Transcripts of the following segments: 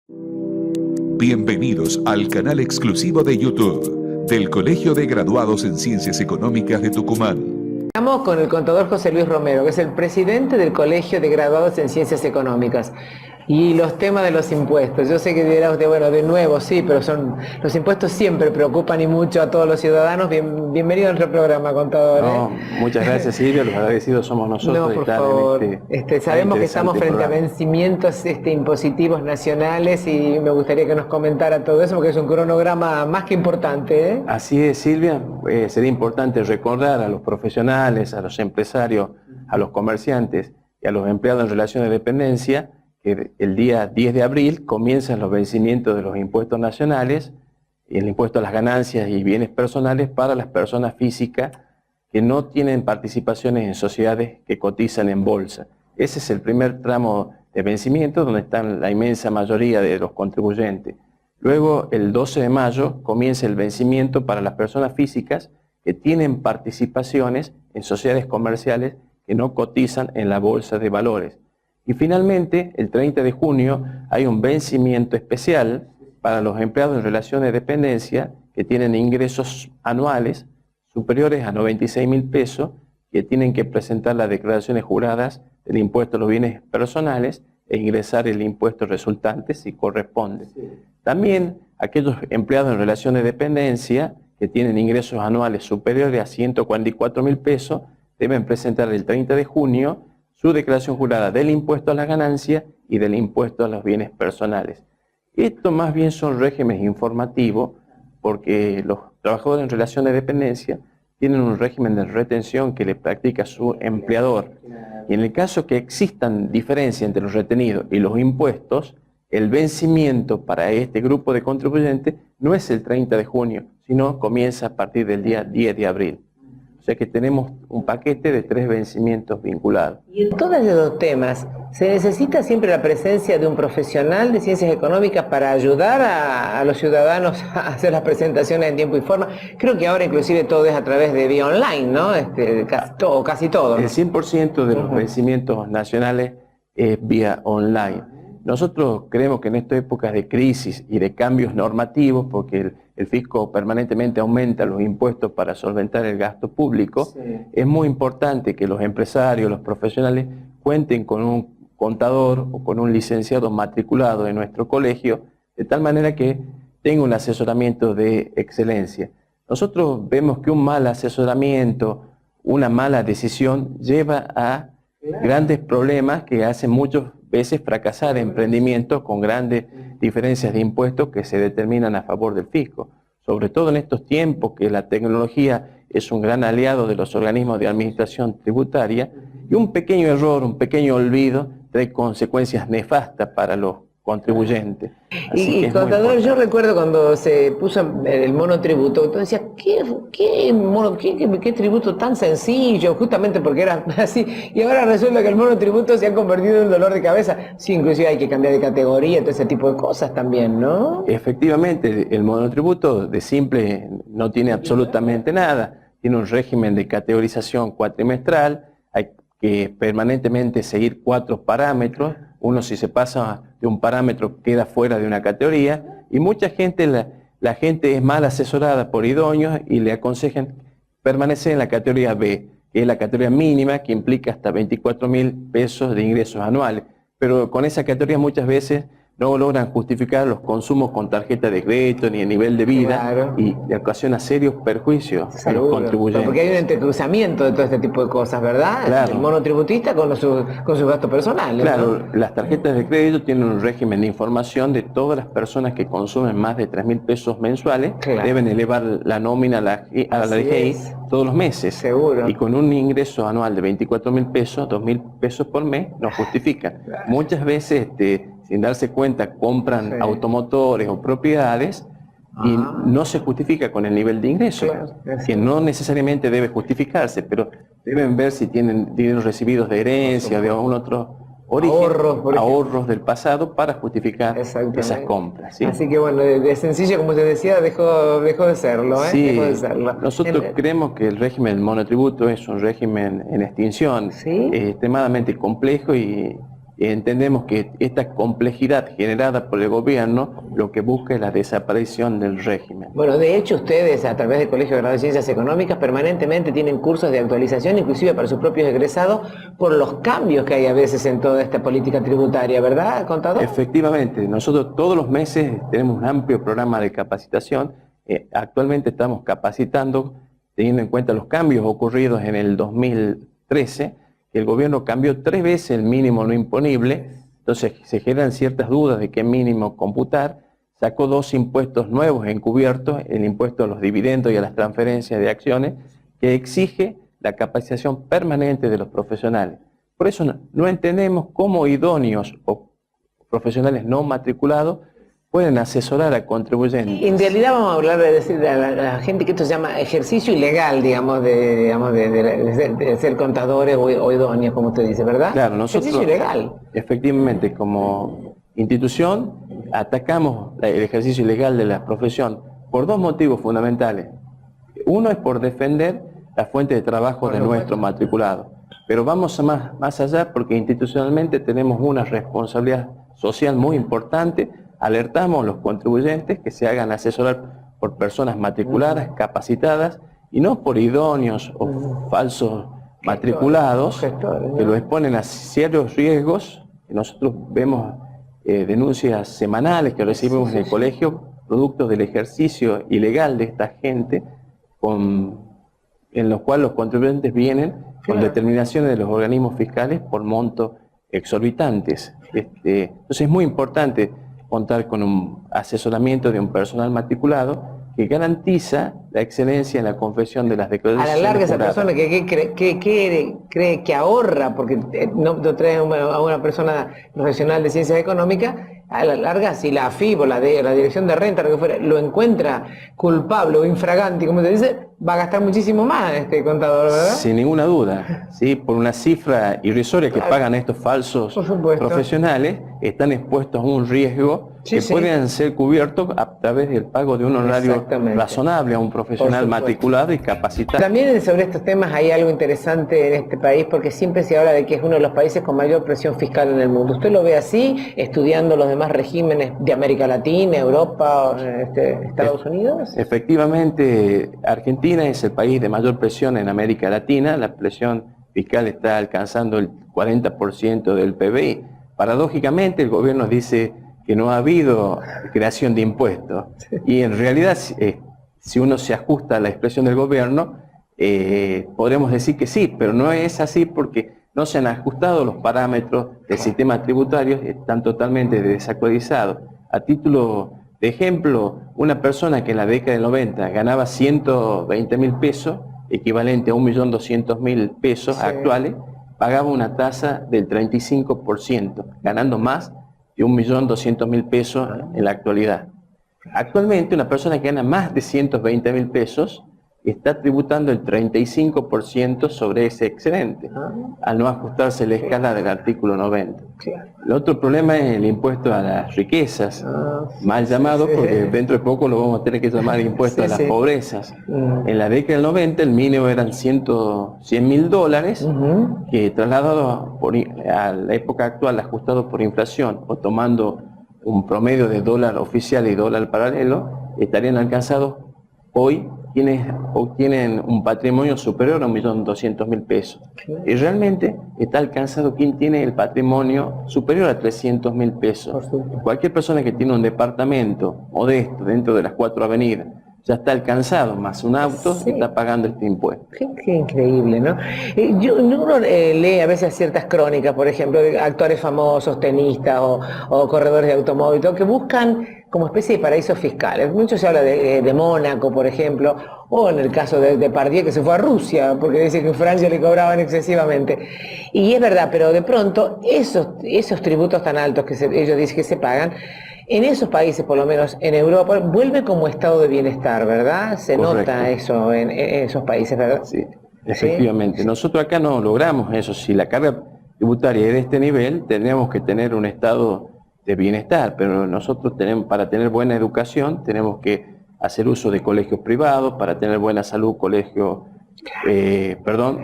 Bienvenidos al canal exclusivo de YouTube del Colegio de Graduados en Ciencias Económicas de Tucumán. Estamos con el contador José Luis Romero, que es el presidente del Colegio de Graduados en Ciencias Económicas. Y los temas de los impuestos. Yo sé que dirá usted, bueno, de nuevo, sí, pero los impuestos siempre preocupan y mucho a todos los ciudadanos. Bienvenido a nuestro programa, contador. No, muchas gracias, Silvia. Los agradecidos somos nosotros. No, por favor. Sabemos que estamos frente a vencimientos impositivos nacionales y me gustaría que nos comentara todo eso, porque es un cronograma más que importante, ¿eh? Así es, Silvia. Sería importante recordar a los profesionales, a los empresarios, a los comerciantes y a los empleados en relación de dependencia que el día 10 de abril comienzan los vencimientos de los impuestos nacionales y el impuesto a las ganancias y bienes personales para las personas físicas que no tienen participaciones en sociedades que cotizan en bolsa. Ese es el primer tramo de vencimiento donde están la inmensa mayoría de los contribuyentes. Luego, el 12 de mayo, comienza el vencimiento para las personas físicas que tienen participaciones en sociedades comerciales que no cotizan en la bolsa de valores. Y finalmente, el 30 de junio, hay un vencimiento especial para los empleados en relación de dependencia que tienen ingresos anuales superiores a 96.000 pesos, que tienen que presentar las declaraciones juradas del impuesto a los bienes personales e ingresar el impuesto resultante si corresponde. También aquellos empleados en relación de dependencia que tienen ingresos anuales superiores a 144.000 pesos deben presentar el 30 de junio su declaración jurada del impuesto a la ganancia y del impuesto a los bienes personales. Esto más bien son regímenes informativos porque los trabajadores en relación de dependencia tienen un régimen de retención que le practica su empleador. Y en el caso que existan diferencias entre los retenidos y los impuestos, el vencimiento para este grupo de contribuyentes no es el 30 de junio, sino comienza a partir del día 10 de abril. O sea que tenemos un paquete de 3 vencimientos vinculados. Y en todos los temas, ¿se necesita siempre la presencia de un profesional de ciencias económicas para ayudar a los ciudadanos a hacer las presentaciones en tiempo y forma? Creo que ahora inclusive todo es a través de vía online, ¿no? Casi todo, ¿no? El 100% de los vencimientos nacionales es vía online. Nosotros creemos que en estas épocas de crisis y de cambios normativos, porque el fisco permanentemente aumenta los impuestos para solventar el gasto público, es muy importante que los empresarios, los profesionales, cuenten con un contador o con un licenciado matriculado en nuestro colegio, de tal manera que tenga un asesoramiento de excelencia. Nosotros vemos que un mal asesoramiento, una mala decisión, lleva a grandes problemas que hacen muchas veces fracasar emprendimientos con grandes diferencias de impuestos que se determinan a favor del fisco. Sobre todo en estos tiempos que la tecnología es un gran aliado de los organismos de administración tributaria y un pequeño error, un pequeño olvido trae consecuencias nefastas para los contribuyentes. Y contador, yo recuerdo cuando se puso el monotributo, entonces decía, ¿qué tributo tan sencillo? Justamente porque era así, y ahora resulta que el monotributo se ha convertido en un dolor de cabeza. Sí, inclusive hay que cambiar de categoría, todo ese tipo de cosas también, ¿no? Efectivamente, el monotributo de simple no tiene absolutamente nada, tiene un régimen de categorización cuatrimestral, hay que permanentemente seguir 4 parámetros. Uno, si se pasa de un parámetro, queda fuera de una categoría, y mucha gente, la gente es mal asesorada por idóneos y le aconsejan permanecer en la categoría B, que es la categoría mínima, que implica hasta 24.000 pesos de ingresos anuales. Pero con esa categoría muchas veces no logran justificar los consumos con tarjeta de crédito ni el nivel de vida, claro, y le ocasiona serios perjuicios a los contribuyentes. Porque hay un entrecruzamiento de todo este tipo de cosas, ¿verdad? Claro. El monotributista con sus gastos personales. Claro, ¿no? Las tarjetas de crédito tienen un régimen de información de todas las personas que consumen más de 3.000 pesos mensuales, claro, deben elevar la nómina a la DGI todos los meses. Seguro. Y con un ingreso anual de 24.000 pesos, 2.000 pesos por mes, no justifican. Claro. Muchas veces sin darse cuenta, compran automotores o propiedades y no se justifica con el nivel de ingreso, que no necesariamente debe justificarse, pero deben ver si tienen dineros recibidos de herencia o de algún otro origen, ahorros del pasado para justificar esas compras. ¿Sí? Así que bueno, de sencillo, como te decía, dejó de serlo. Sí, dejó de serlo. Nosotros creemos que el régimen del monotributo es un régimen en extinción, extremadamente complejo y entendemos que esta complejidad generada por el gobierno lo que busca es la desaparición del régimen. Bueno, de hecho ustedes a través del Colegio de Graduados de Ciencias Económicas permanentemente tienen cursos de actualización, inclusive para sus propios egresados, por los cambios que hay a veces en toda esta política tributaria, ¿verdad, contador? Efectivamente, nosotros todos los meses tenemos un amplio programa de capacitación. Actualmente estamos capacitando, teniendo en cuenta los cambios ocurridos en el 2013, que el gobierno cambió 3 veces el mínimo no imponible, entonces se generan ciertas dudas de qué mínimo computar, sacó 2 impuestos nuevos encubiertos, el impuesto a los dividendos y a las transferencias de acciones, que exige la capacitación permanente de los profesionales. Por eso no entendemos cómo idóneos o profesionales no matriculados pueden asesorar a contribuyentes. En realidad vamos a hablar de decir a la gente que esto se llama ejercicio ilegal, de ser contadores o idóneos, como usted dice, ¿verdad? Claro, nosotros, ejercicio ilegal. Efectivamente, como institución, atacamos el ejercicio ilegal de la profesión por 2 motivos fundamentales. Uno es por defender la fuente de trabajo de nuestros matriculados, pero vamos más allá porque institucionalmente tenemos una responsabilidad social muy importante. Alertamos a los contribuyentes que se hagan asesorar por personas matriculadas, capacitadas, y no por idóneos o falsos matriculados que lo exponen a serios riesgos. Nosotros vemos denuncias semanales que recibimos en el colegio, productos del ejercicio ilegal de esta gente, en los cuales los contribuyentes vienen con determinaciones de los organismos fiscales por montos exorbitantes. Entonces es muy importante contar con un asesoramiento de un personal matriculado que garantiza la excelencia en la confesión de las declaraciones. A la larga esa persona que cree que ahorra porque no trae a una persona profesional de ciencias económicas, a la larga si la AFIP o la Dirección de Renta, lo que fuera, lo encuentra culpable o infragante, como te dice, va a gastar muchísimo más este contador, ¿verdad? Sin ninguna duda, ¿sí? Por una cifra irrisoria que pagan estos falsos profesionales, están expuestos a un riesgo que pueden ser cubiertos a través del pago de un honorario razonable a un profesional matriculado y capacitado. También sobre estos temas hay algo interesante en este país, porque siempre se habla de que es uno de los países con mayor presión fiscal en el mundo. ¿Usted lo ve así, estudiando los demás regímenes de América Latina, Europa, Estados Unidos? Efectivamente, Argentina es el país de mayor presión en América Latina. La presión fiscal está alcanzando el 40% del PBI. Paradójicamente, el gobierno dice que no ha habido creación de impuestos. Y en realidad, si uno se ajusta a la expresión del gobierno, podremos decir que sí, pero no es así porque no se han ajustado los parámetros del sistema tributario, están totalmente desactualizados. A título de ejemplo, una persona que en la década del 90 ganaba 120.000 pesos, equivalente a 1.200.000 pesos actuales, pagaba una tasa del 35%, ganando más de 1.200.000 pesos en la actualidad. Actualmente, una persona que gana más de 120.000 pesos está tributando el 35% sobre ese excedente, al no ajustarse la escala del artículo 90. El otro problema es el impuesto a las riquezas, mal llamado porque dentro de poco lo vamos a tener que llamar impuesto a las pobrezas. En la década del 90 el mínimo eran $100.000, que trasladado a la época actual, ajustado por inflación o tomando un promedio de dólar oficial y dólar paralelo, estarían alcanzados hoy quienes obtienen un patrimonio superior a 1.200.000 pesos. Y realmente está alcanzado quien tiene el patrimonio superior a 300.000 pesos. Cualquier persona que tiene un departamento modesto dentro de las 4 avenidas ya está alcanzado, más un auto, está pagando este impuesto. Qué increíble, ¿no? Uno lee a veces ciertas crónicas, por ejemplo, de actores famosos, tenistas o corredores de automóvil, que buscan como especie de paraísos fiscales. Mucho se habla de Mónaco, por ejemplo, o en el caso de Depardieu, que se fue a Rusia, porque dice que en Francia le cobraban excesivamente. Y es verdad, pero de pronto esos tributos tan altos que ellos dicen que se pagan, en esos países, por lo menos en Europa, vuelve como estado de bienestar, ¿verdad? Se nota eso en esos países, ¿verdad? Sí, efectivamente. ¿Sí? Nosotros acá no logramos eso. Si la carga tributaria es de este nivel, tendríamos que tener un estado de bienestar, pero nosotros para tener buena educación, tenemos que hacer uso de colegios privados, para tener buena salud, colegios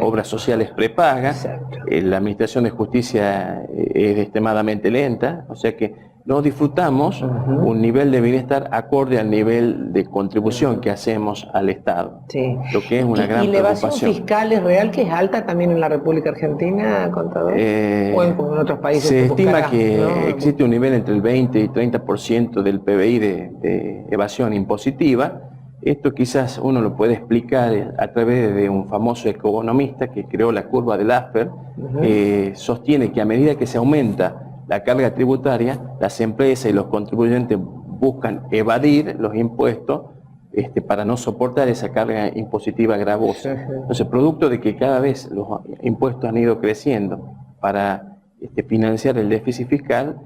obras sociales prepaga, Exacto. la administración de justicia es extremadamente lenta, o sea que no disfrutamos un nivel de bienestar acorde al nivel de contribución que hacemos al Estado, Sí. lo que es una gran ¿Y la evasión preocupación. fiscal es real, que es alta también en la República Argentina, contador? ¿O en otros países? Se estima buscará, que ¿no? existe un nivel entre el 20 y 30% del PBI de evasión impositiva. Esto quizás uno lo puede explicar a través de un famoso economista que creó la curva de Laffer, que sostiene que a medida que se aumenta la carga tributaria, las empresas y los contribuyentes buscan evadir los impuestos para no soportar esa carga impositiva gravosa. Entonces, producto de que cada vez los impuestos han ido creciendo para financiar el déficit fiscal,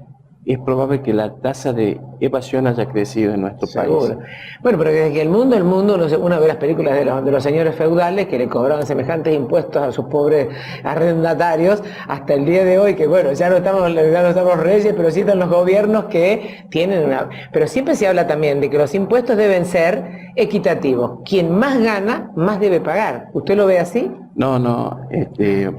es probable que la tasa de evasión haya crecido en nuestro país. Bueno, pero desde que el mundo, no sé, una ve las películas de los señores feudales que le cobraban semejantes impuestos a sus pobres arrendatarios, hasta el día de hoy, que bueno, ya no estamos reyes, pero sí están los gobiernos que tienen una... Pero siempre se habla también de que los impuestos deben ser equitativos. Quien más gana, más debe pagar. ¿Usted lo ve así? No,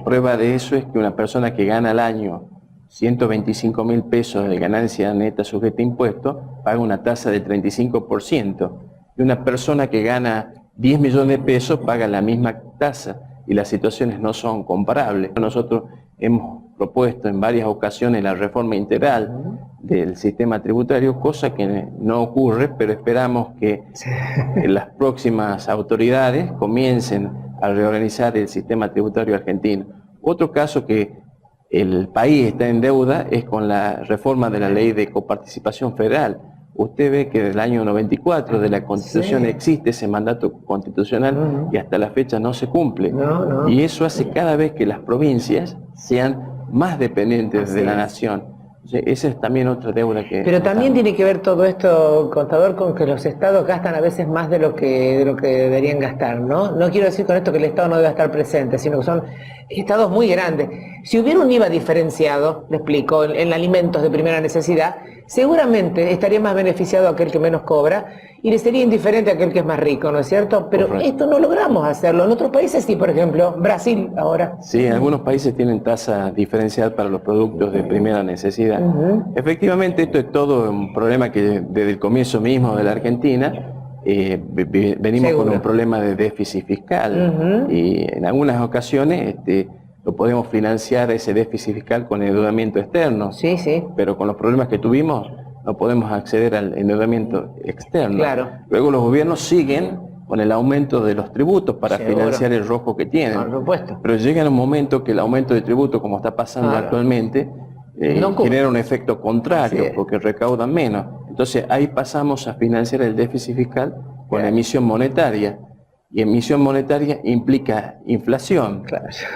prueba de eso es que una persona que gana al año 125.000 pesos de ganancia neta sujeta a impuestos, paga una tasa del 35%. Y una persona que gana 10 millones de pesos paga la misma tasa, y las situaciones no son comparables. Nosotros hemos propuesto en varias ocasiones la reforma integral del sistema tributario, cosa que no ocurre, pero esperamos que las próximas autoridades comiencen a reorganizar el sistema tributario argentino. Otro caso que el país está en deuda es con la reforma de la ley de coparticipación federal. Usted ve que desde el año 94 de la Constitución existe ese mandato constitucional y hasta la fecha no se cumple. Y eso hace cada vez que las provincias sean más dependientes de la nación. Esa es también otra deuda que... Pero también tiene que ver todo esto, contador, con que los estados gastan a veces más de lo que deberían gastar, ¿no? No quiero decir con esto que el estado no debe estar presente, sino que son estados muy grandes. Si hubiera un IVA diferenciado, le explico, en alimentos de primera necesidad, seguramente estaría más beneficiado aquel que menos cobra y le sería indiferente a aquel que es más rico, ¿no es cierto? Pero correcto, esto no logramos hacerlo. En otros países sí, por ejemplo, Brasil ahora. Sí, algunos países tienen tasa diferencial para los productos de primera necesidad. Efectivamente, esto es todo un problema que desde el comienzo mismo de la Argentina venimos con un problema de déficit fiscal y en algunas ocasiones lo podemos financiar ese déficit fiscal con endeudamiento externo, pero con los problemas que tuvimos no podemos acceder al endeudamiento externo. Luego los gobiernos siguen con el aumento de los tributos para financiar el rojo que tienen. Por supuesto. Pero llega un momento que el aumento de tributos, como está pasando actualmente, genera un efecto contrario, porque recaudan menos. Entonces ahí pasamos a financiar el déficit fiscal con la emisión monetaria. Y emisión monetaria implica inflación.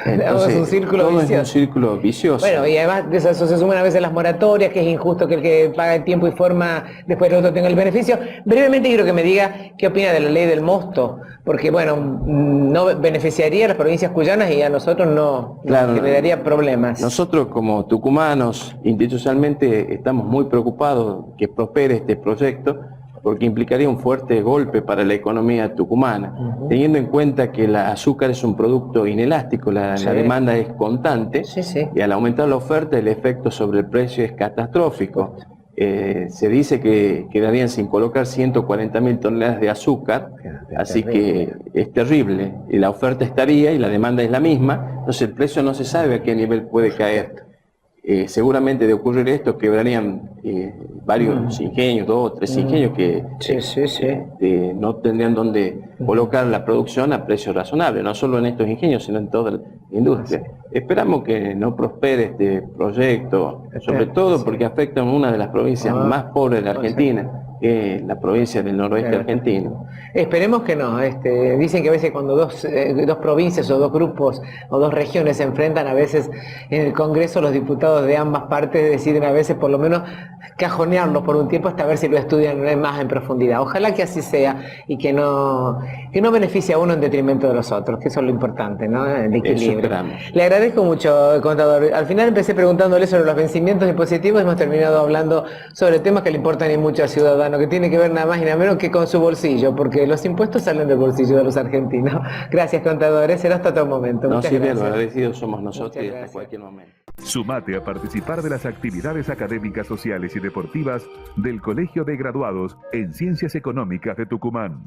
Entonces, es un círculo todo vicioso. es un círculo vicioso. Bueno, y además de eso se suman a veces las moratorias, que es injusto que el que paga en tiempo y forma después el otro tenga el beneficio. Brevemente quiero que me diga qué opina de la ley del mosto, porque bueno, no beneficiaría a las provincias cuyanas y a nosotros no generaría problemas. Nosotros como tucumanos institucionalmente estamos muy preocupados que prospere este proyecto, porque implicaría un fuerte golpe para la economía tucumana, teniendo en cuenta que el azúcar es un producto inelástico, la demanda es constante, y al aumentar la oferta el efecto sobre el precio es catastrófico. Se dice que quedarían sin colocar 140.000 toneladas de azúcar, así que es terrible, y la oferta estaría y la demanda es la misma, entonces el precio no se sabe a qué nivel puede caer. Seguramente de ocurrir esto quebrarían varios ingenios, 2 o 3 ingenios que no tendrían dónde colocar la producción a precio razonable, no solo en estos ingenios sino en toda la industria. Esperamos que no prospere este proyecto, sobre todo porque afecta a una de las provincias más pobres de la Argentina, que es la provincia del noroeste argentino. Esperemos que no. Dicen que a veces cuando dos provincias o dos grupos o dos regiones se enfrentan, a veces en el Congreso los diputados de ambas partes deciden a veces por lo menos cajonearlos por un tiempo hasta ver si lo estudian más en profundidad. Ojalá que así sea y que no beneficie a uno en detrimento de los otros, que eso es lo importante, ¿no? El equilibrio. Le agradezco mucho, contador. Al final empecé preguntándole sobre los vencimientos impositivos y hemos terminado hablando sobre temas que le importan y mucho al ciudadano ciudadano, que tiene que ver nada más y nada menos que con su bolsillo, porque los impuestos salen del bolsillo de los argentinos. Gracias, contadores. Será hasta otro momento. No, Muchas Silvia, gracias. los agradecidos somos nosotros Muchas y hasta gracias. cualquier momento. Sumate a participar de las actividades académicas, sociales y deportivas del Colegio de Graduados en Ciencias Económicas de Tucumán.